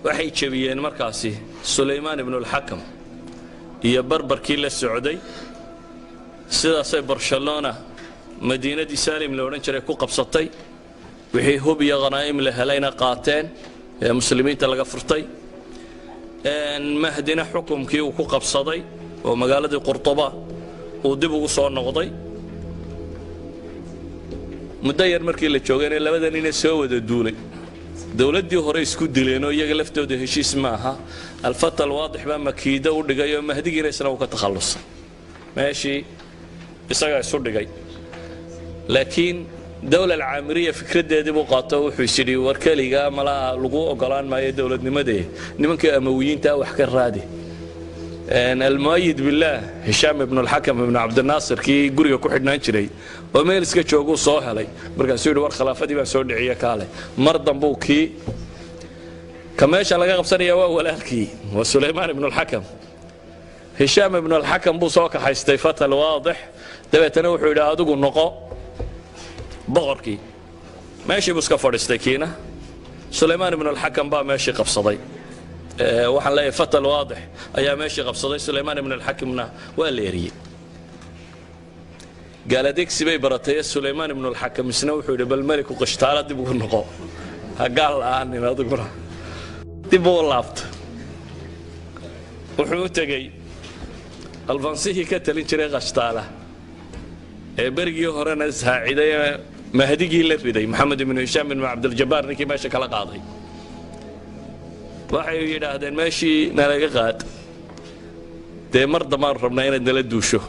waxay jabiyeen markaasi Sulaymaan ibn al-Hakam iyo barbarkii la socday sidaasay Barcelona madiinadii Salim la oran jiray ku qabsatay wixii hub iyo qanaa'im la helayna qaateen ee muslimiinta laga furtay Mahdina xukumkii uu ku qabsaday oo magaaladii Qurtuba uu dib ugu soo noqday muddo yar markii la joogay labadan inay soo wada duulay dawladdii hore isku dileen oo iyaga laftooda heshiis ma aha al-Fath al-Waadix baa makiida u dhigay oo Mahdigiina isna uu ka takhalusay meeshii isaga isu dhigay laakiin dawla al-Aamiriya fikradeedii buu qaato wuxuu yiri war kaliga mala lagu ogolaan maayo dawladnimadii nimanka Amawiyiinta wax ka raadi المؤيد بالله هشام بن الحكم بن عبد الناصر كي غوريga ku xidhnaan jiray oo meel iska joogo soo helay markaas uu war khilaafadii baa soo dhiciya kaale mar dambu ki kameesha laga qabsanaya waa walaalkii waa Sulaymaan ibn al-Hakam هشام ibn al-Hakam buu soo ka haystay Fath al-Waadix dabeetana wuxuu yiraahdaa adigu noqo boqorkii meeshii buu iska fadhiistay kiina Sulaymaan ibn al-Hakam baa meeshii qabsaday waxaan leeyahay Fath al-Waadix ayaa meeshii qabsaday Sulaymaan ibn al-Hakimna waa la eriyay galadeeg sibay baratay Sulaymaan ibn al-Hakam isna wuxuu yiri bal malik qishtaala dib ugu noqo ha gaal aan inaad gura dib u laabto wuxuu tagay alfansihi ka talin jiray qishtaala ee berigii horena saaciday mahdigii la riday Maxamed ibn Hisham ibn Abd al-Jabbar ninkii meesha kala qaaday waxay yiraahdeen meeshii nalaga qaad de mar damaar rabnaa inay nala duusho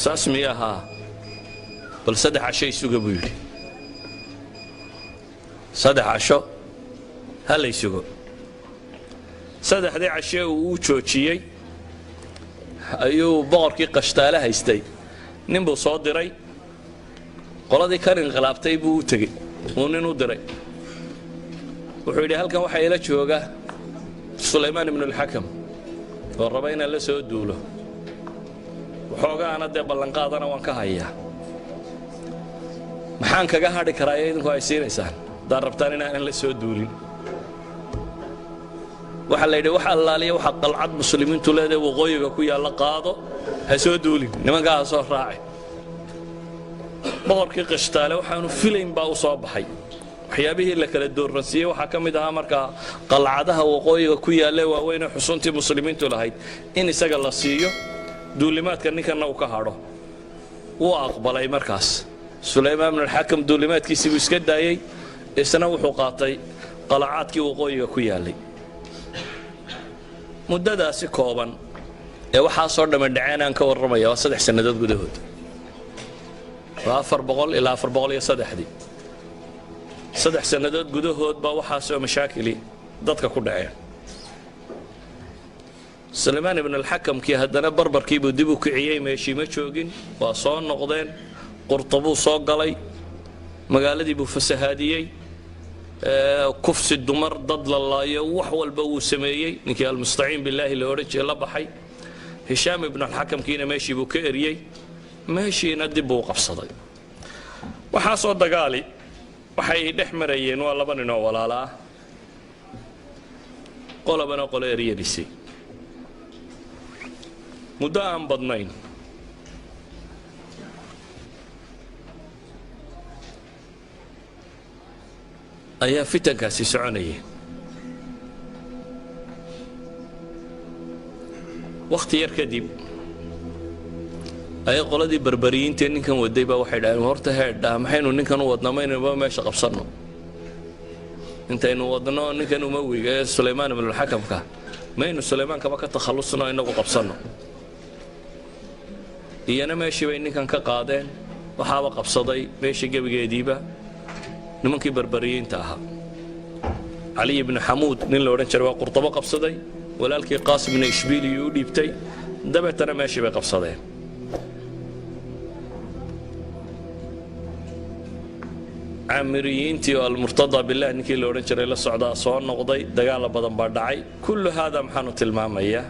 saasmiyaha bal saddex casho isuga buu yiri saddex casho hal isugo saddexdii casho uu joojiyay ayuu boqorkii qashtaale haystay nin buu soo diray qoladii ka inqilaabtay buu u tagay oo nin u diray wuxuu yiri halkan waxa ila jooga Sulaymaan ibn al-Hakam oo raba in la soo duulo waxooga ana de ballan qaadana waan ka hayaa maxaan kaga hadhi karaa idinku ay siinaysan dad rabtaan in aan la soo duulin waxa la yidhi waxa allaaliya waxa qalcad muslimiintu leedahay waqooyiga ku yaala qaado ha soo duulin nimanka soo raacay boqorkii qishtaale waxaanu filayn baa u soo baxay waxyaabihii la kala dooransiiyay waxa kamid ah marka qalcadaha waqooyiga ku yaala waaweyn xusuntii muslimiintu lahayd in isaga la siiyo duulimaadka ninkana uu ka haro uu aqbalay markaas Sulaymaan ibn al-Hakam duulimaadkiisii uu iska daayay isna wuxuu qaatay qalcadkii waqooyiga ku yaalay muddadaasi kooban ee waxa soo dhameeyay aan ka warramaya 3 sanadood gudahood 400 ilaa 403 saddex sanadood gudahood baa waxa soo mashaakili dadka ku dhacay Sulaymaan ibn al-Hakam kii hadana barbarkii buu dib u kiciyay meeshii ma joogin waa soo noqdeen Qurtuba soo galay magaaladii buu fasahaadiyay kufsi dumar dad la laayo wax walba uu sameeyay ninkii al-Mustaciin billahi la oranjay la baxay Hisham ibn al-Hakam kiina meeshii buu ka eriyay meeshiina dib uu qabsaday waxa soo dagaali waxay dhex marayeen waa laba nin oo walaala ah qolabana qolo eriyadisay muddo aan badnayn ayaa fitankaasi soconayay waqti yar kadib ay qoladii barbariyiinta ninkan waday baa waxay dhaayeen horta heedha maxaynu ninkan u wadnaa inaynu meesha qabsano intaynu wadno ninkan uma wiiga Sulaymaan ibn al-Hakam ka maynu Sulaymaan kaba ka takhalusno inagu qabsano iyana meeshii bay ninkan ka qaadeen waxaaba qabsaday meeshii gabigeediiba nimankii barbariyiinta ahaa Ali ibn Hamoud nin la oran jiray waa Qurtuba qabsaday walaalkii Qaasim ibn Ishbili uu dhiibtay dabeetana meeshii bay qabsadeen عامريينتي والمرتضى بالله نكي لو رنجر إلى السعودة صون نقضي دجال بدن بردعي كل هذا محنو تلمامية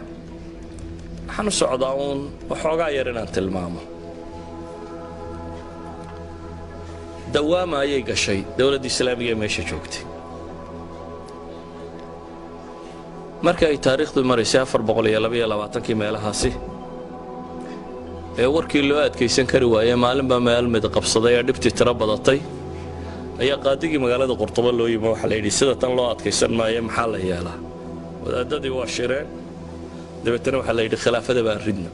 محنو السعوداون وحوجا يرنا تلمامه دوامة أي شيء دولة الإسلامية ماشية شوكتي marka ay taariikhdu maraysay 422 meelahaasi ee warkii loo adkaysan kari waayay maalinba meel mid qabsaday ee dhibti tira badatay ayaa qaadigii magaalada Qurtuba loo yimid waxa la yidhi sida tan loo adkaysan maayo maxaa la yeelaa wadaadadii waa shireen dabeetana waxa la yidhi khilaafada baan ridna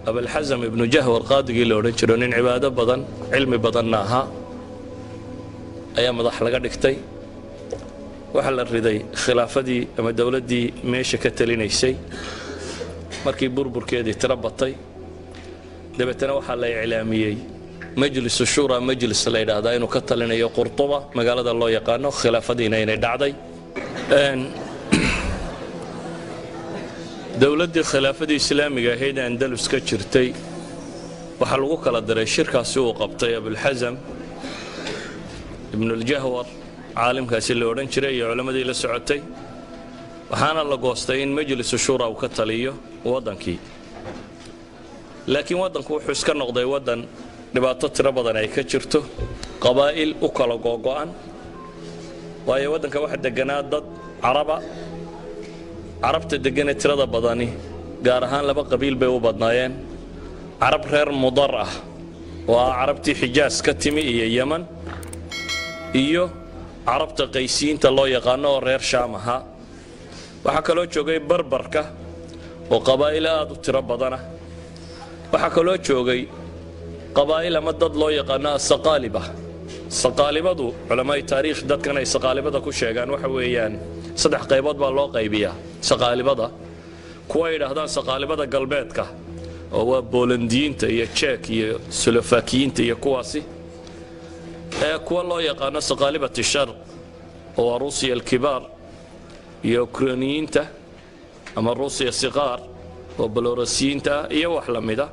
أبو الحزم ابن جهور قاضي لو رجلون إن عبادة بدن علم بدناها أيام ضح لقى دكتي وحل الردي خلافة دي أما الدولة دي ماشي كتلين شيء مركي بربر كده تربطي دبتنا وحل إعلامي مجلس الشورى مجلس الليلة هذا إنه كتلنا يا قرطبة مقالة الله يقانو خلافة دي نين دعدي dawladdii khilaafadii islaamiga ahayd Andalus ka jirtay waxa lagu kala diray shirkaasi uu qabtay Abul Hazm ibn al-Jahwar caalimkaasi la oran jiray iyo culimadii la socotay waxaana la goostay in majlis shura uu ka taliyo wadankii laakiin wadanku wuxuu iska noqday wadan dhibaato tiro badan ay ka jirto qabaa'il u kala go'an waayo wadanka waxa deganaa dad Araba عربت دقنة ترى بداني جارهان لبا قبيل بيو بدنايين عرب غير مضرة وعربتي حجاز كتمي إيه يمن إيو عربت قيسين تلو يقانو غير شامها وحكالو جوغي بربركة وقبائل آدو ترى بدنا وحكالو جوغي قبائل مدد لو يقانا السقالبة دو علماء تاريخ داد كان السقالبة دا كو شيغان وحويان صدح قيبات با لو قيبيا saqaalibada kuwa yiraahdaan saqaalibada galbeedka oo Boolandiinta iyo Czech iyo Slovakiinta iyo kuwaasi kuwa loo yaqaan saqaalibada shar oo Ruusiya al-kibar iyo Ukrainiinta ama Ruusiya siqaar oo Belarusiinta iyo wax la mid ah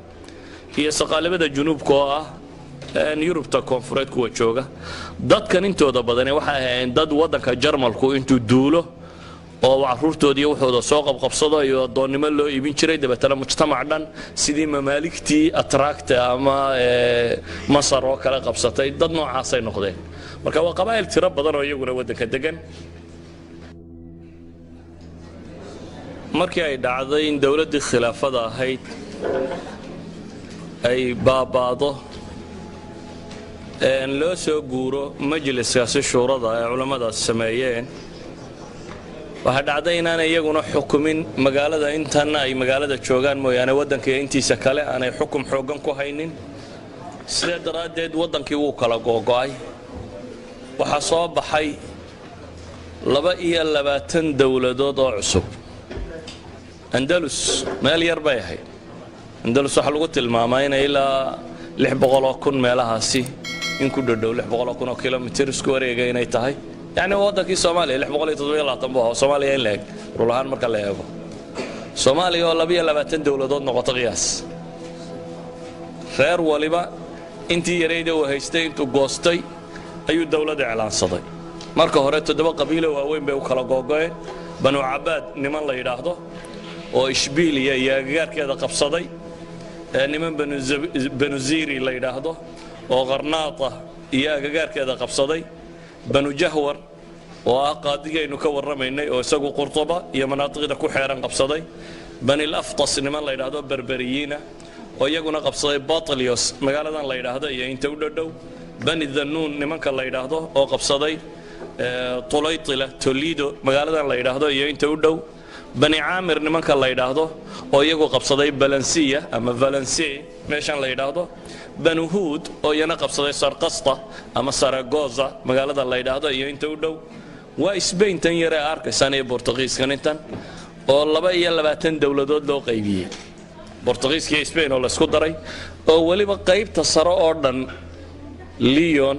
iyo saqaalibada junubka oo Yurubta koonfureed kuwa jooga dadkan intooda badan waxa ahayn dad wadanka Jarmalku intuu duulo oo caruurtoodii wuxuu soo qabqabsado iyo doonnimo loo iibin jiray dabeetana mujtamac dhan sidii mamaaligtii attract ama Masar oo kala qabsatay dad noocaas ay noqdeen marka waa qabaa'il tiro badan oo iyaguna wadanka degan markii ay dhacday in dawladdii khilaafada ahayd ay baabaado loo soo guuro majliskaasi shuurada ee culimada sameeyeen waxa dhacday inaan iyaguna xukumin magaalada intan ay magaalada joogan mooyaane wadanka intiisa kale aan ay xukum xoogan ku haynin sida daraadeed wadankii uu kala go'ay waxa soo baxay 22 dawladood oo cusub Andalus meel yar bay ahayd Andalus waxa lagu tilmaamay in ilaa 600,000 meelahaasi in ku dhow 600,000 kilomitir isku wareegay inay tahay يعني وضعك الصومالي اللي حبغولي تطبيق الله طنبوها وصومالي ين لك رولهان مركا اللي يابو صومالي والله بيا لباتن دولة دون نقطة قياس خير ولبا انتي يريدو وهيستي انتو قوستي ايو الدولة دي اعلان صدي مركا هوريتو دبا قبيلة وهوين بيو كلا قوقوين بنو عباد نمان الله يراهدو وإشبيليا يا كذا قبصدي نمان بنو زيري الله يراهدو وغرناطة يا كذا قبصدي بنو جهور وقاضي إنه كور رميني وسقوا قرطبة يا مناطق ده كحيران قبصدي بني الأفطس إنما الله يرهدو بربريين ويجونا قبصدي باطليوس مقالة الله يرهدو يا إنت ودو بني الذنون نمان كالله يرهدو أو قبصدي طليطلة توليدو مقالة الله يرهدو يا إنت ودو بني عامر نمان كالله يرهدو ويجو قبصدي بلنسية أما فالنسي ماشان الله يرهدو بنو هود oo yana qabsaday Sarqasta ama Saragoza magaalada la yiraahdo iyo inta u dhow waa Spain tan yare arkaysan ee Portugiiskan intan oo 22 dawladood loo qaybiyay Portugiiska iyo Spain oo la isku daray oo waliba qaybta sare oo dhan Lyon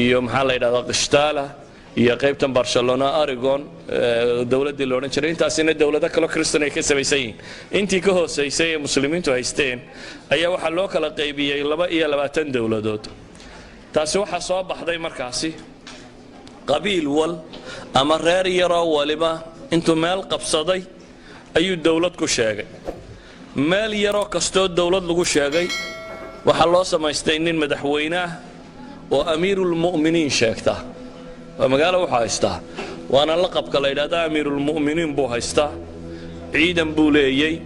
iyo maxaa la yiraahdaa Qishtaala iyo qaybtan Barcelona Aragon dawladii loo oran jiray intaasina dawlada kale Kristaan ay ka sameeyeen intii ka hooseysay muslimiintu haysteen ayaa waxa loo kala qaybiyay 22 dawladood taasi waxa soo baxday markaasi qabiil wal ama reer yar waliba intuu meel qabsaday ayuu dawlad ku sheegay meel yar oo kasto dawlad lagu sheegay waxa loo samaystay nin madaxweynaha oo amiirul mu'miniin sheegta ومقالة وحايستا وأنا لقب كلا إلى أمير المؤمنين بو هايستا عيدا بو ليي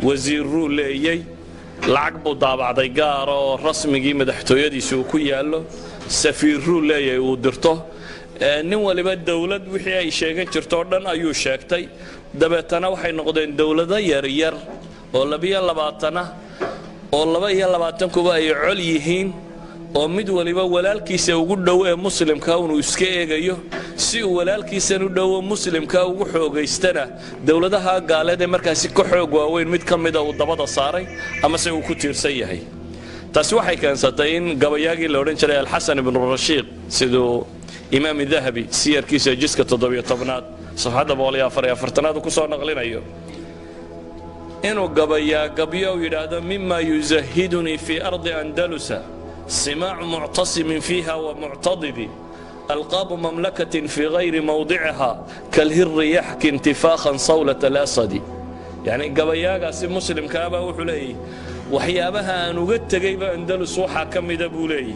وزير رو ليي لعقبو دابع ديقارو رسمي مدحتو يدي سوكو يالو سفير رو ليي ودرتو nin waliba dawlad wixii ay sheegan jirto dhan ayuu sheegtay dabeetana waxay noqdeen dawlado yar yar oo 22 oo 22 kuba ay col yihiin oo mid waliba walaalkiisa ugu dhow ee muslimka uu iska eegayo si uu walaalkiisa u dhow muslimka ugu xoogaystana dawladaha gaaleed ee markaas ka xoog waaweyn mid kamid ah uu dabada saaray ama se uu ku tiirsan yahay taasi waxay keensatay in gabayaagii la oran jiray al-Hasan ibn Rashiid sidoo إمام الذهبي سير كيس جسك تضبيط طبنات صفحة بوليا فريا فرتنات وكسر نقلين أيوه إنه قبيا ويرادا مما يزهدني في أرض أندلس سماع معتصم فيها ومعتضد ألقاب مملكة في غير موضعها كالهر يحكي انتفاخا صولة الأسد يعني قبيا قاسم مسلم كابا وحلي وحيابها أن وقت جيب أندلس وحا كم دبولي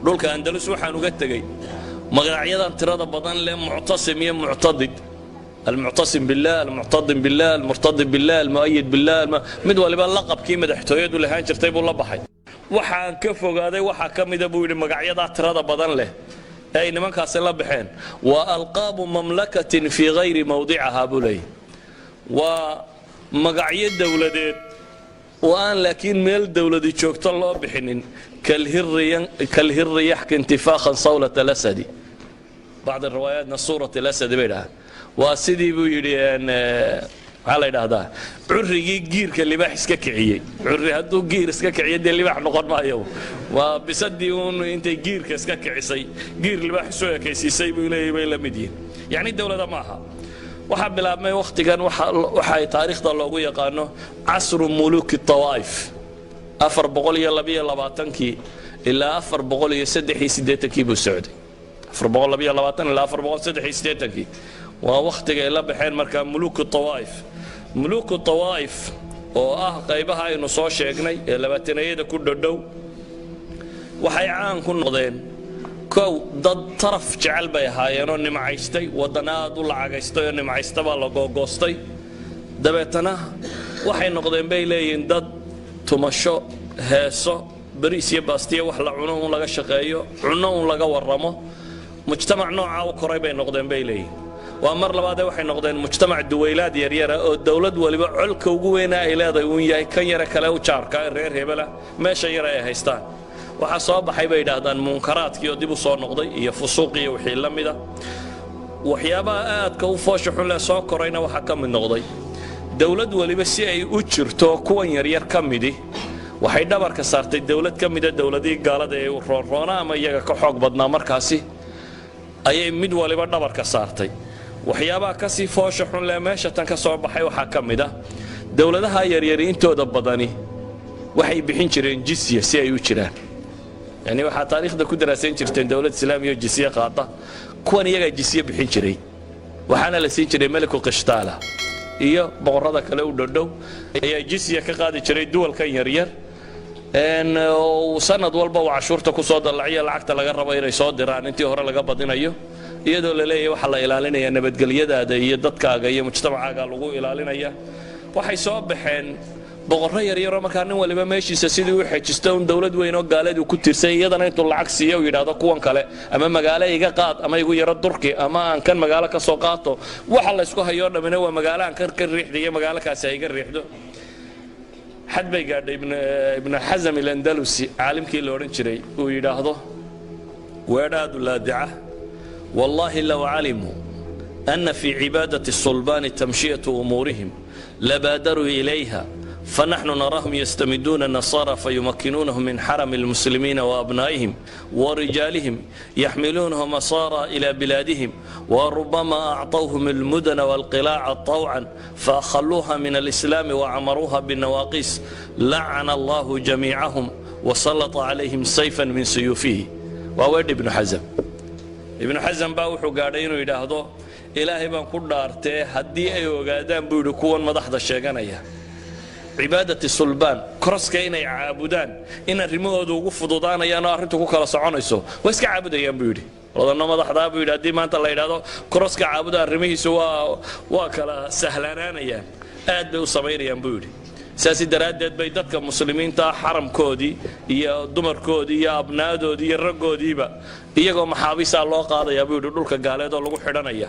دولك أندلس وحن وقتجي مقاعيدا ترى بدن له معتصم يا معتضد المعتصم بالله المعتضم بالله المرتضي بالله المؤيد بالله مدول بقى لقب كي مدحتويد ولا هانجر تيب ولا بحي وحان كفوق هذا وحا كميدا بويل مقاعيدا ترى بدن له أي نمان كاسلا بحين وألقاب مملكة في غير موضعها بولي ومقاعيد دولدين وأن لكن ميل دولة شوكت الله بحنين كالهر يحكي انتفاخا صولة الأسد بعض الروايات صورة الأسد بينها وسيدي بيقولي أن على هذا عري جير كاللي بحس ككعية عري هدو جير سككعية دي اللي بح نقد ما يوم وبصدقون أنت جير كسككعيسي جير اللي بحسوه كيسي بيلا مدين يعني الدولة ده معها وحب لما وقت كان وحي تاريخ الله يقانه عصر ملوك الطوائف أفر بقول يلا بيا لباتنكي إلا أفر بقول يسدحي سديتكي بالسعودي أفر بقول بيا لباتن إلا أفر بقول سدحي سديتكي ووقت إلا بحين مركان ملوك الطوائف ملوك الطوائف قيبها إنه صار شيء لباتنا يدا كل دو وحيعان كن نضين كو ضد طرف جعل بيها ينون معيشتي ودناد ولا عجيستي إن معيشتي ولا جوجستي دبتنا وحي نقدين بيلين ضد تمشى هاسو بريس يباستيه وحلا عنون لغا شقeeyo عنون لغا waramo mujtamac nooca oo koray bay noqdeen beelay waa mar labaad waxay noqdeen mujtamac duwaylaad yar yar oo dawlad waliba culka ugu weyn ay leedahay uu yahay kan yar kale u jaarka reer hebela meesha yar ay haystaan waxa soo baxay bay yiraahdaan munkaraadkii oo dib u soo noqday iyo fusuuqii wixii la mid ah waxyaabaha aadka u foosho xun la soo korayna waxa ka mid noqday dawlad waliba si ay u jirto kuwan yar yar kamidi waxay dhabarka saartay dawlad kamida dawladii gaalada ee roona ama iyaga ka xoog badnaa markaasi ayay mid waliba dhabarka saartay waxyaabaha ka sii foosho xun la meesha tan ka soo baxay waxa kamida dawladaha yar yar intooda badani waxay bixin jireen jizya si ay u jiraan yani waxa taariikhda ku daraasayn jirteen dawlad islaamiga jizya qaata kuwan iyaga jizya bixin jiray waxaana la siin jiray maliku qishtaala iyo boqorada kale u dhow ayaa jizya ka qaadi jiray duwalkan yar yar sanad walba waa cashuurta ku soo dalaciya lacagta laga rabo inay soo diraan intii hore laga badinayo iyadoo la leeyahay waxa la ilaalinaya nabadgelyadaada iyo dadkaaga iyo mujtamacaaga lagu ilaalinaya waxay soo baxeen boqorro yar yar markaa nin waliba meeshiisa sidii u xejisto dawlad weyn oo gaaleed ku tirsan iyadana intuu lacag siiyo oo yiraahdo kuwan kale ama magaalo iga qaad ama igu yaro durki ama aan kan magaalo ka soo qaato waxa la isku hayo dhamina waa magaalo aan ka riixdiyo magaalo kaas ay iga riixdo حد بيقعد ابن حزم الأندلسي عالم كي لورن شري ويراهضه ويراد اللادعة والله لو علموا أن في عبادة الصلبان تمشية أمورهم لبادروا إليها فنحن نراهم يستمدون النصارى فيمكنونهم من حرم المسلمين وأبنائهم ورجالهم يحملونهم نصارى إلى بلادهم وربما أعطوهم المدن والقلاع طوعا فأخلوها من الإسلام وعمروها بالنواقيس لعن الله جميعهم وسلط عليهم سيفا من سيوفه وأود ابن حزم ابن حزم باوحو قاعدين ويلاحظوا إلهي بان كل دارته هدي أيو قادان بيدو كون مدحض الشيغانية عبادة الصلبان كروس كاين عابدان إن الرمود وقفضوا دانا يا نار انتو كوكا لصعونيسو واسكا عابد أيام بيودي wadana madaxda buu yiraahday maanta la yiraahdo crosska caabuda arrimihiisu waa kala sahlanaanayaan aad bay u sameeyaan buu yiri saasi daraadeed bay dadka muslimiinta xaramkoodii iyo dumarkoodii iyo abnaadoodii iyo raggoodiiba iyagoo maxaabiisa loo qaadaya buu yiri dhulka gaaleed oo lagu xidhanaya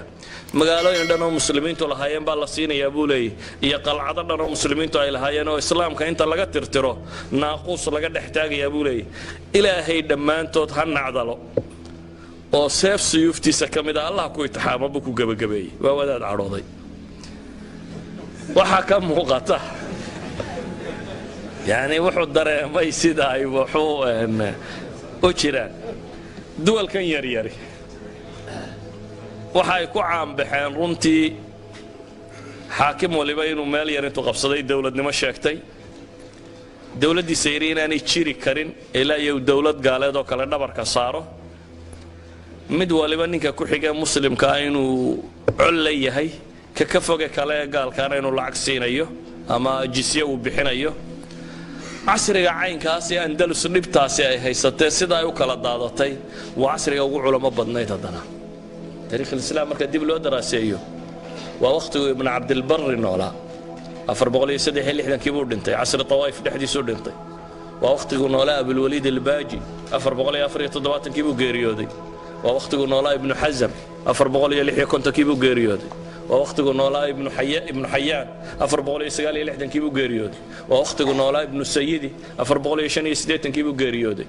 magaalooyin dhan oo muslimiintu lahaayeen baa la siinayaa buu leeyahay iyo qalcado dhan oo muslimiintu ay lahaayeen oo islaamka inta laga tirtiro naaqus laga dhex taagayaa buu leeyahay ilaahay dhammaantood ha nacdalo oo seef siyuftiisa kamid ah Allah ku itixaamo buu ku gabagabeeyay waa wadaad cadhooday waxa ka muuqata يعني wuxuu dareemay sida ay wuxuu u jiraan duwalkan yar yar waxa ay ku caanbaxeen runtii xaakim waliba inuu meel yar intuu qabsaday dawladnimo sheegtay dawladii Syrian aanay jiri karin ilaa iyo dawlad gaaleed oo kale dhabarka saaro mid waliba ninka ku xigay muslimka inuu cul yahay ka foge kale gaalkaana inuu lacag siinayo ama jisyo uu bixinayo عصري عين كاسي أندلس نبتاسي هي ستة سدا يوكل دادتي وعصري أقول علماء بدنيت هذنا تاريخ الإسلام كديب له دراسيه ووقت ابن عبد البر نولا أفر بغلي سدي حلي إحنا كيبورد انتي عصر الطوائف لحدي سود انتي ووقت نولا بالوليد الباجي أفر بغلي أفر يتضوات كيبو غيريودي ووقت نولا ابن حزم أفر بغلي لحية كنت كيبو غيريودي ووقت نولا ابن حيان أفر بغلي سقالي لحدن كيبو غيريودي ووقت نولا ابن السيدي أفر بغلي شني سديتن كيبو غيريودي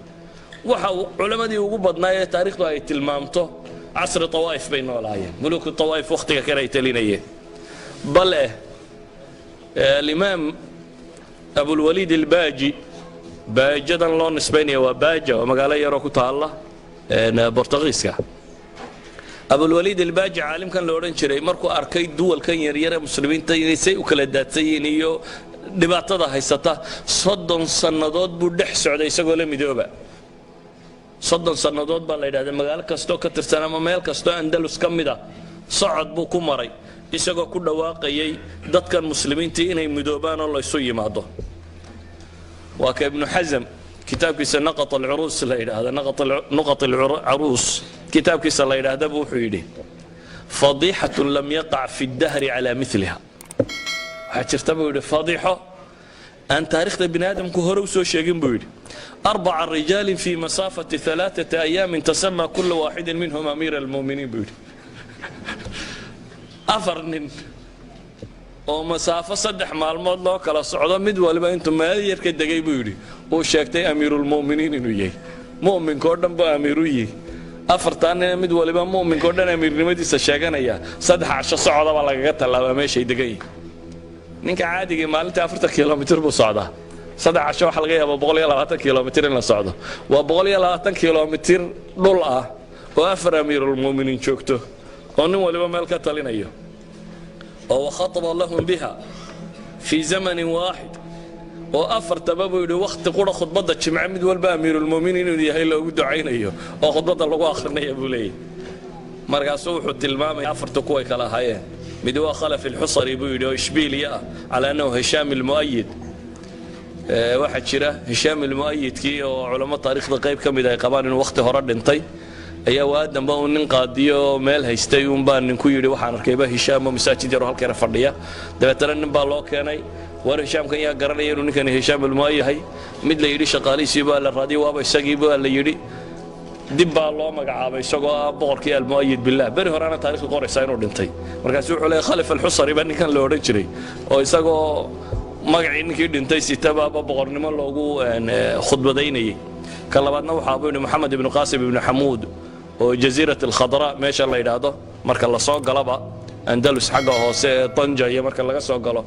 وحاو علماء دي ugu badnaayay taariikhdu ay tilmaamto عصر طوائف بين ولايين ملوك الطوائف وقتها كانوا يتلينيه بل الإمام أبو الوليد الباجي باجدا لون اسبانيا وباجا ومقالة يروكو تالله برتغيسكا أبو الوليد الباجي عالم كان لورين شري مركو أركيد دول كان يرى مسلمين تينيسي وكالدات تينيو دبعتها هيستا صدن سندود بودح سعودي يساقوا لهم يدوبا صدن سندود بالله يدهد مقالة كستو كترسانا مميل كستو أندلس كمدا صعد بو كمري يساقوا كل واقعي داد كان مسلمين تيني مدوبان الله يسوي معضو وك ابن حزم كتاب كيس نقط العروس لا هذا نقط العروس كتاب كيس لا هذا ابو حيدي فضيحة لم يقع في الدهر على مثلها حترتبوا فضيحة أن تاريخ ابن آدم كهروس وشيقين بيدي 4 رجال في مسافة 3 أيام تسمى كل واحد منهم أمير المؤمنين بيدي أفرنن ومسافة صدح مع الموضوع كلا صعودا مدول ما أنتم ما يركض دقي بيدي وشاكتي أمير المؤمنين إنه يجي مؤمن كردن بأميره يجي أفرتان مدول ما مؤمن كردن أمير نمدي سشاقنا يا صدح 10 صعودا ولا قتل لا ما شيء دقي نينك عادي مالتي أفرت كيلومتر بصعدة صدح 10 حلقة بقول يلا 20 كيلومتر إلى صعدة وبقول يلا 20 كيلومتر ضلعة وأفر أمير المؤمنين شوكته ونقول ما مالك تلين أيه وخطب لهم بها في زمن واحد وأفر تبابه لوقت قرى خطبة جمع مد والبا أمير المؤمنين اللي هي لو دعينا أيه وخطبة الله آخرنا يا بولي مرقا سوح التلمام أفر تكوي كلا هاي مدوا خلف الحصري بيدو إشبيليا على أنه هشام المؤيد واحد شرا هشام المؤيد كي وعلماء تاريخ دقيق كم إذا قبان وقت هرد انتي ayaa waadan baa nin qaadiyo meel haystay uun baa nin ku yiri waxaan arkayba Hisham masaajid yar halka yar fadhiya dabeetana nin baa loo keenay war Hisham kan yaa garanay inuu ninkan Hisham ilmaayahay mid la yiri shaqaaliisi baa la raadiyo waaba isagii baa la yiri dib baa loo magacaabay isagoo boqorkii almuayid billah bari horana taariikhda qoraysa inuu dhintay markaas wuxuu leeyahay Khalif al-Husari baa ninkan la oran jiray oo isagoo magacii ninkii dhintay sitaba boqornimo loogu khudbadaynayay kan labaadna waxa uu Muhammad ibn Qasim ibn Hamud وجزيرة الخضراء ماشى الله يدعو مركز الله صوق قلبا أندلس حقه هو طنجة هي مركز الله صوق قلبا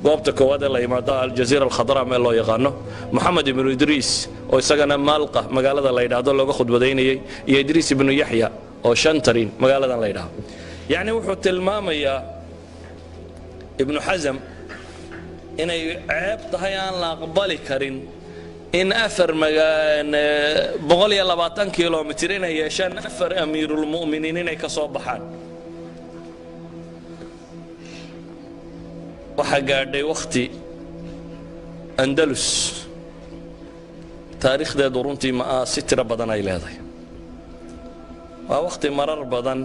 قوبتك وهذا اللي يمضى الجزيرة الخضراء ما الله يغنه محمد بن إدريس وسجن مالقة مقالة الله يدعو لو أخذ بديني يا إدريس بن يحيى أو شنترين مقالة الله يدعو يعني وحط المام يا ابن حزم إن عيب طهيان لا قبل كرين إن أفر بغلي 20 كيلومتر إن يشان أفر أمير المؤمنين إن كصباحان وحقادي وقتي أندلس تاريخ ده دورنتي ما ستر بدنا إلى هذا ووقت مرر بدن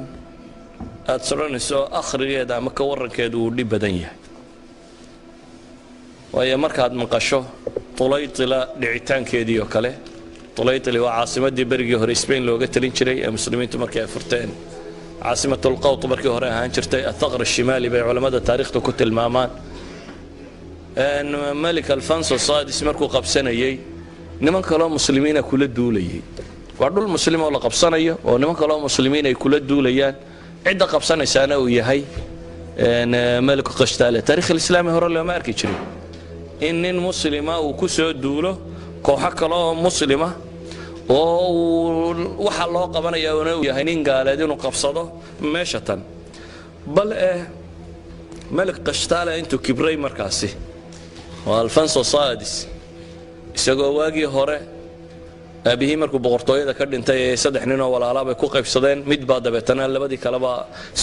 أتصرنسو أخرج هذا مكورن كده ودي بدنيه وهي مركز منقشة طليطلة لعتان كيديو كله طليطلة وعاصمة دي برجي هور إسبين لو قلت لين شري المسلمين تمركي فرتين عاصمة القوط بركي هور هانشرتي الثغر الشمالي بين علماء التاريخ تكت المامان ان ملك الفانسو السادس مركو قبسنيي نمن كلام مسلمين كل الدولي وعدو المسلمين ولا قبسنيه ونمن كلام مسلمين كل الدوليان عدة قبسنة سنة وياهي ان ملك قشتالة تاريخ الإسلامي هور اللي ما أركي شري إن مسلمة وكسر دوله كوحك الله مسلمة وحلا قبنا يا هنين قال دينه قبصده ماشة بل ملك قشتالة أنتو كبري مركزي والفانسو السادس isagoo waagii hore aabihii markuu boqortooyada ka dhintay ee saddex nin oo walaalaaba ku qaybsadeen mid baa dabeetana labadii kaleba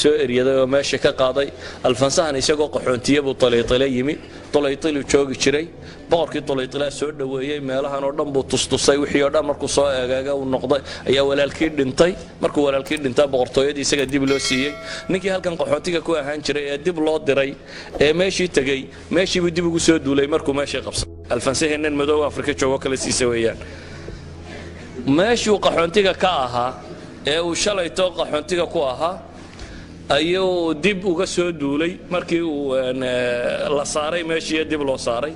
soo eriyaday oo meesha ka qaaday alfansahan isagoo qaxoontiye buu Talaytala yimi Talaytala joogi jiray boqorkii Talaytala soo dhaweeyay meelahan oo dhan buu tustusay wixii oo dhan markuu soo eegaaga uu noqday ayaa walaalkii dhintay markuu walaalkii dhintay boqortooyadii isaga dib loo siiyay ninkii halkan qaxoontiga ku ahaan jiray ee dib loo diray ee meeshii tagay meeshii buu dib ugu soo duulay markuu meeshii qabsaday alfansahan madow Afrika joogo kala siisay weeyaan meeshuu qaxoontiga ka ahaa ee uu shalayto qaxoontiga ku ahaa ayuu dib uga soo duulay markii uu la saaray meeshii dib loo saaray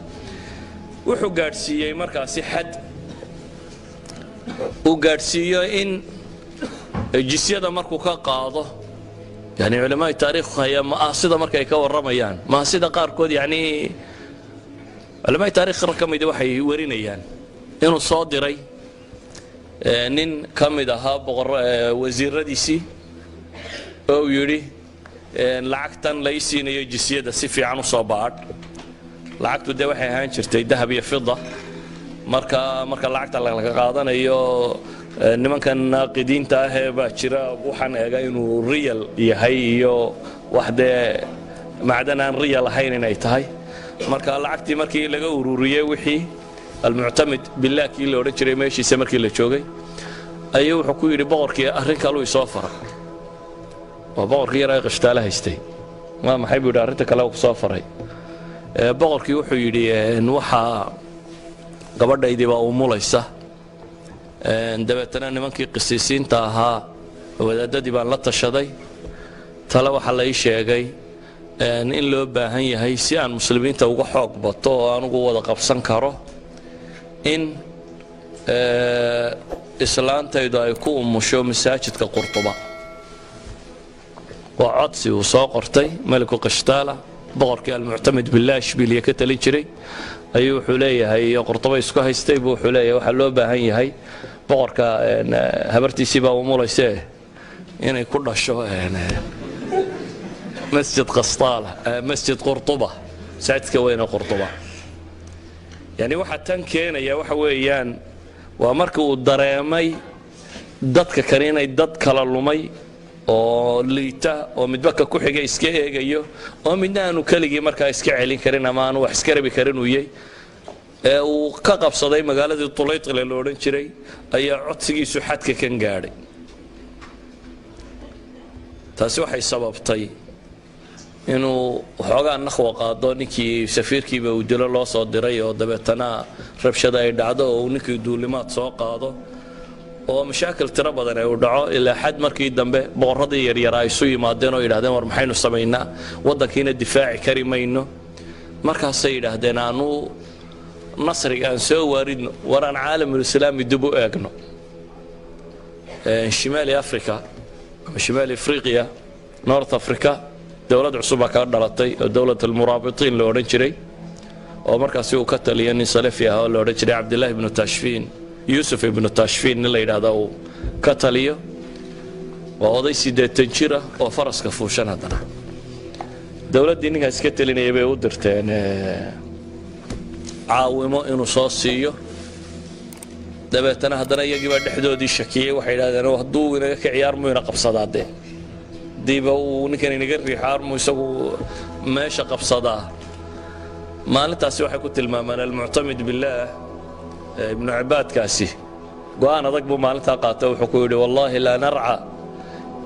wuxuu gaarsiiyay markaasi xad uu gaarsiiyo in jisyada markuu ka qaado yani culimada taariikhda ayaa maasida markay ka waramayaan maasida qaarkood yani culimada taariikhda kamid waxay warinayaan inuu soo diray nin kamid ahaa boqor wasiiradiisii oo yiri lacagtan la isiinayo jisyada si fiican u soo baadh lacagtu de waxay ahaan jirtay dahab iyo fida marka lacagta laga qaadanayo nimankan naaqidiinta ah ee baa jira waxaan eega inuu real yahay iyo waxde macdan aan real ahayn inay tahay marka lacagtii markii laga ururiyay wixii المعتمد بالله كي لو رجري ماشي سمركي لا جوغي ايو wuxuu ku yiri boqorkii arrin kale uu soo faray boqorkii yaray qashtaala haystay ma maxay buu arrinta kale uu soo faray boqorkii wuxuu yiri waxa gabadhaydii baa u mulaysa dabeetana nimankii qisiisiinta ahaa wadaadadii baan la tashaday tala waxa la ii sheegay in loo baahan yahay si aan muslimiinta uga xoog bato oo aan ugu wada qabsan karo in islaantaydu ay ku umusho masaajidka Qurtuba oo codsi uu soo qortay maliku qashtaala boqorkii almuctamid billah ishbiliya ka talin jiray ayuu wuxuu leeyahay Qurtuba isku haystay buu wuxuu leeyahay waxa loo baahan yahay boqorka habartiisii baa umulaysa inay ku dhasho مسجد قسطالة مسجد قرطبة ساعتك وين قرطبة يعني واحد تنكين يا وحويان ومركو الدرامي دتك كرينا دتك للمي oo liita oo midba ka ku xigay iska eegayo oo midna aanu kaliya marka iska celin karin ama aanu wax iska rabi karin uu yahay ee uu ka qabsaday magaalada Talaytala loo oran jiray ayaa codsigiisu xadka kan gaaray taasi waxay sababtay inuu xoogaa naqwa qaado ninkii safiirkiiba uu dilo loo soo diray oo dabeetana rabshada ay dhacdo oo ninkii duulimaad soo qaado oo mashaakil tira badan ay u dhaco ilaa xad markii dambe boqoradii yar yar ay soo yimaadeen oo yiraahdeen war maxaynu sameeynaa wadankiina difaaci kari mayno markaas ay yiraahdeen aanu nasriga aan soo waaridno waraan caalamul islaami dib u eegno shimaali afrika shimaali afriqiya north africa دولة عصبة كان دلتي دولة المرابطين لو رجري أو مركز يو كتل يعني سلفيها لو رجري عبد الله بن تاشفين يوسف بن تاشفين اللي هذا كتليه وهذا يصير تنشرة وفرس كفوشان هذا دولة دينها سكتلين يبي ودرتين عاومة إنه صاصية دبتنا هذا يجي بعد حدود الشكية وحيد هذا هو هدوء كعيار مناقب صداده ديبا ونكن نقري حارم ويسووا ماشي قبصداه ما نتاسي waxay ku tilmaamaan المعتمد بالله ابن عباد كاسي go'aan adag buu maalinta qaatay wuxuu ku yiri wallahi la nar'a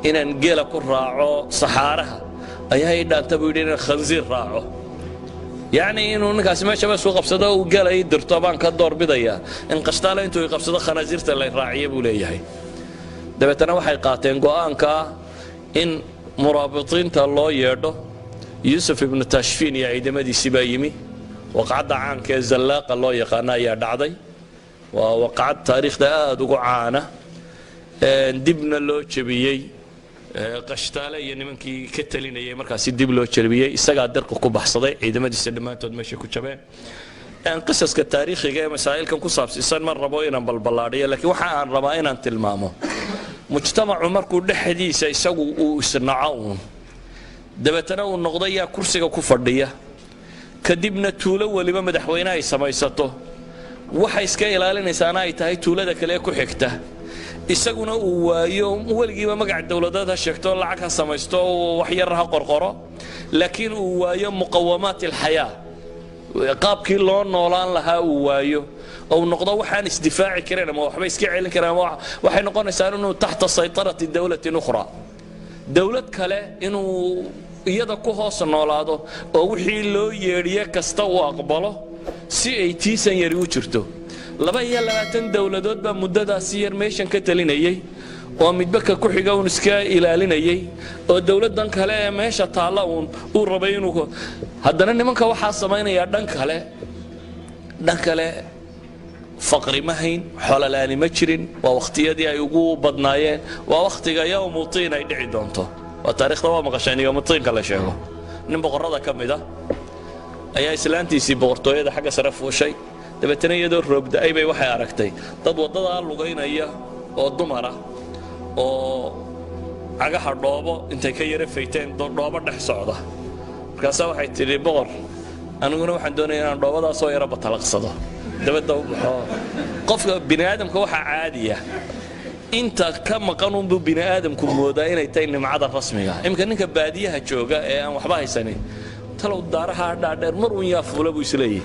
inaan geela ku raaco saxaaraha ayaa ii dhaanta buu yidhi inaan khansiir raaco yacni inuu ninkaasi meeshaba isku qabsado uu geela ii dirto baan ka doorbidayaa in qashtaale intuu ii qabsado khanaasiirta la raaciya buu leeyahay dabeetana waxay qaateen go'aanka ah in muraabiطiinta loo yeedho yuusuf ibnu tashfiin iyo ciidamadiisii baa yimi waqcadda caanka ee zallaaqa loo yaqaana ayaa dhacday waa waqcad taariikhda aad ugu caana dibna loo jebiyey qashtaale iyo nimankii ka talinayay markaasi dib loo jebiyey isagaa dirqa ku baxsaday ciidamadiisa dhammaantood meesha ku jabeen qisaska taariikhiga ee masaa'ilkan ku saabsiisan ma rabo inaan balballaadhiyo laakiin waxa aan rabaa inaan tilmaamo mujtamacu markuu dhexdiisa isagu uu isnaco uun dabeetana uu noqdo yaa kursiga ku fadhiya kadibna tuulo weliba madaxweyne ay samaysato waxay iska ilaalinaysaana ay tahay tuulada kale ku xigta isaguna uu waayo weligiiba magac dawladeed ha sheegto lacag ha samaysto wax yar ha qorqoro laakiin uu waayo muqawamaat alxayaa qaabkii loo noolaan lahaa uu waayo oo noqdo waxaan isdifaaci karin ama waxba iska celin karin ama waxay noqonaysaa inuu taxta saytarati dawlatin ukhra dawlad kale inuu iyada ku hoos noolaado oo wixii loo yeedhiye kasta uu aqbalo si ay tiisan yari u jirto 22 dawladood baa muddadaasi yar meeshan ka talinayay oo midba ka ku xiga uu iska ilaalinayay oo dawladan kale ee meesha taala uu rabay inuu haddana nimanka waxa sameynaya dhan kale faqri ma hayn xolalaani ma jirin waa waqtiyadii ay ugu badnaayeen waa waqtiga yawmutiin ay dhici doonto waa taariikhda waa maqasheen yawmutiin kala sheego nin boqorada kamida ayaa islaantiisii boqortooyada xagga sare fuushay dabeetana iyadoo roobda-ay bay waxay aragtay dad wadada lugaynaya oo dumar ah oo cagaha dhoobo intay ka yara fayteen dhoobo dhex socda markaasaa waxay tidhi boqor aniguna waxaan doonayaa inaan dhoobadaasoo yara batalaqsado dabadda u baxo qofka bini aadamka waxaa caadiya inta ka maqan unbuu bini aadamku moodaa inay tahay nimcada rasmiga imika ninka baadiyaha jooga ee aan waxba haysanin talow daaraha dhaadheer mar uun yaa fuula buu isleeyahay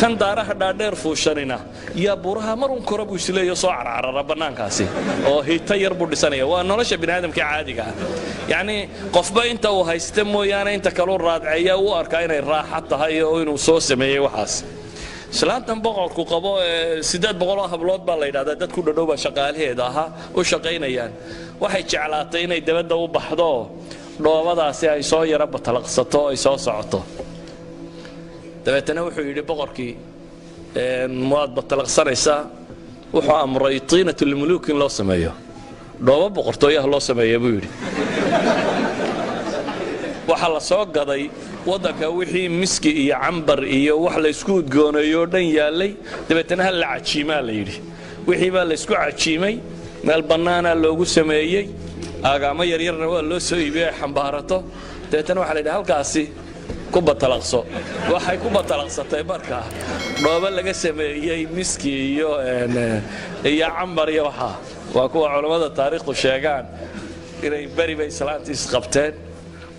kan daaraha dhaadheer fuushanina yaa buuraha mar uun kora buu isleeyahay soo carcarara bannaankaasi oo hiita yar buu dhisanaya waa nolosha bini aadamka caadiga ah yacni qofba inta uu haysta mooyaane inta kaluu raadceeya u arkaa inay raaxa tahay oo inuu soo sameeyey waxaas islaantan boqorku qabo 800 hablood baa la yidhahdaa dad ku dhadhow baa shaqaalaheeda ahaa u shaqaynayaan waxay jeclaatay inay dabadda u baxdo dhoobadaasi ay soo yara batalaqsato ay soo socoto dabeetana wuxuu yidhi boqorkii waad batalaqsanaysaa wuxuu amray tiinatu lmuluuk in loo sameeyo dhoobo boqortooyaha loo sameeya buu yidhi waxaa la soo gaday waddanka wixii miski iyo cambar iyo wax la isku udgooneeyo dhan yaallay dabeetana hal la cajiimaa la yidhi wixii baa la isku cajiimay meel bannaana loogu sameeyey aagaamo yaryarna waa loo soo iibiyey ay xambaarato dabeetana waxaa la yidhi halkaasi ku batalaqso waxay ku batalaqsatay markaa dhoobo laga sameeyey miski iyo cambar iyo waxaa waa kuwa culammada taariikhdu sheegaan inay beri bay islaantiis qabteen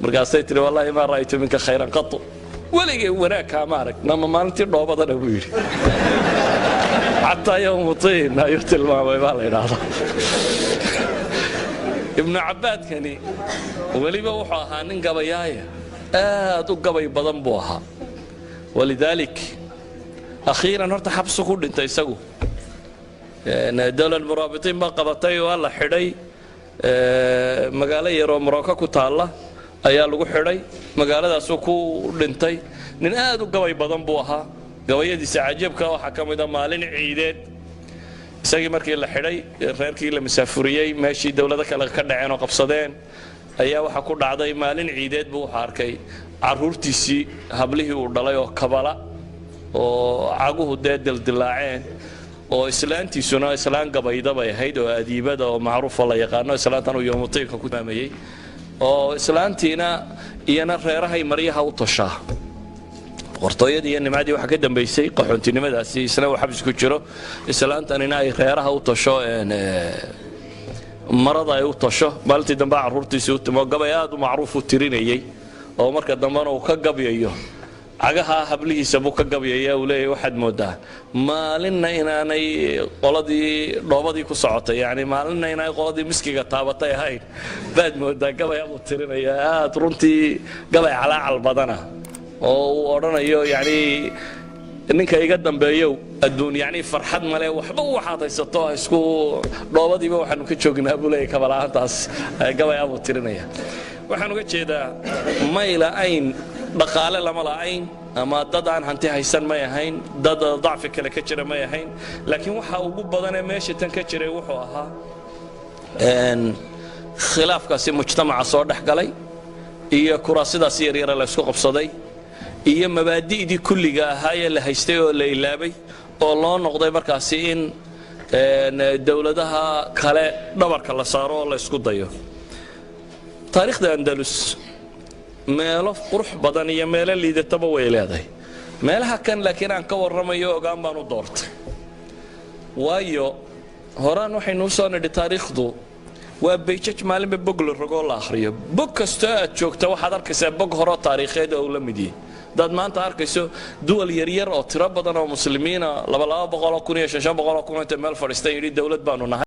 markaasay tiri wallaahi maa ra'aytu minka khayran qatu weligay wanaag kaama arag nama maalintii dhoobadana buu yidhi xataa yawmutiin ayuu tilmaamay baa la yidhaahdaa ibnu cabbaadkani weliba wuxuu ahaa nin gabayaaya aad u gabay badan buu ahaa walidaalik akhiiran horta xabsu ku dhintay isagu dowlad muraabitiin baa qabatay waa la xidhay magaalo yaroo maroko ku taalla ayaa lagu xidhay magaaladaasuu ku dhintay nin aad u gabay badan buu ahaa gabayadiisa cajiibka waxaa ka mid a maalin ciideed isagii markii la xidhay reerkii la masaafuriyey meeshii dowlado kale ka dhaceen oo qabsadeen ayaa waxaa ku dhacday maalin ciideed buu wuxuu arkay carruurtiisii hablihii uu dhalay oo kabala oo caguhu dee dildilaaceen oo islaantiisuna islaan gabayda bay ahayd oo adiibada oo macruufa la yaqaano islaantan uu yawmutiinka ku maamayey oo islaantiina iyana reerahay maryaha u toshaa boqortooyadii iyo nimcadii waxaa ka dambaysay qaxoontinimadaasi isna uu xabsi ku jiro islaantanina ay reeraha u tosho marada ay u tosho maalintii dambe carruurtiisii u timo gabay aad u macruuf u tirinayey oo marka dambena uu ka gabyayo cagaha hablihiisa buu ka gabyaya uu leeyahay waxaad moodaa maalinna inaanay qoladii dhoobadii ku socotay yani maalinna inaanay qoladii miskiga taabatay ahayn baad moodaa gabay abuu tirinaya aad runtii gabay calaacal badana oo uu odhanayo yani ninka iga dambeeyo adduun yani farxad male waxba waxaad haysato isku dhoobadiiba waxaanu ka joognaa buu leeyahay kabalaantaas gabay abuu tirinaya waxaan uga jeedaa mayla ayn dhaqaale lama la'ayn ama dad aan hanti haysan may ahayn dad dacfi kale ka jira may ahayn laakiin waxa ugu badan ee meesha tan ka jiray wuxuu ahaa khilaafkaasi mujtamaca soo dhex galay iyo kuraasidaas yaryar la isku qabsaday iyo mabaadi'dii kulliga ahaa ee la haystay oo la ilaabay oo loo noqday markaasi in dawladaha kale dhabarka la saaro oo la isku dayo taariikhda andalus meelo qurux badan iyo meelo liidataba way leedahay meelaha kan laakiin aan ka warramayo ogaan baan u doortay waayo horaan waxaynu soo nidhi taariikhdu waa bayjaj maalinba bog la rogoo la akhriyo bog kastoo aad joogta waxaad arkaysaa bog horoo taariikheed oo la mid yahay dad maanta arkayso duwal yaryar oo tiro badan oo muslimiina 200,000 kun iyo 500,000 kun inta meel fadhiistay yidhi dawlad baanu nahay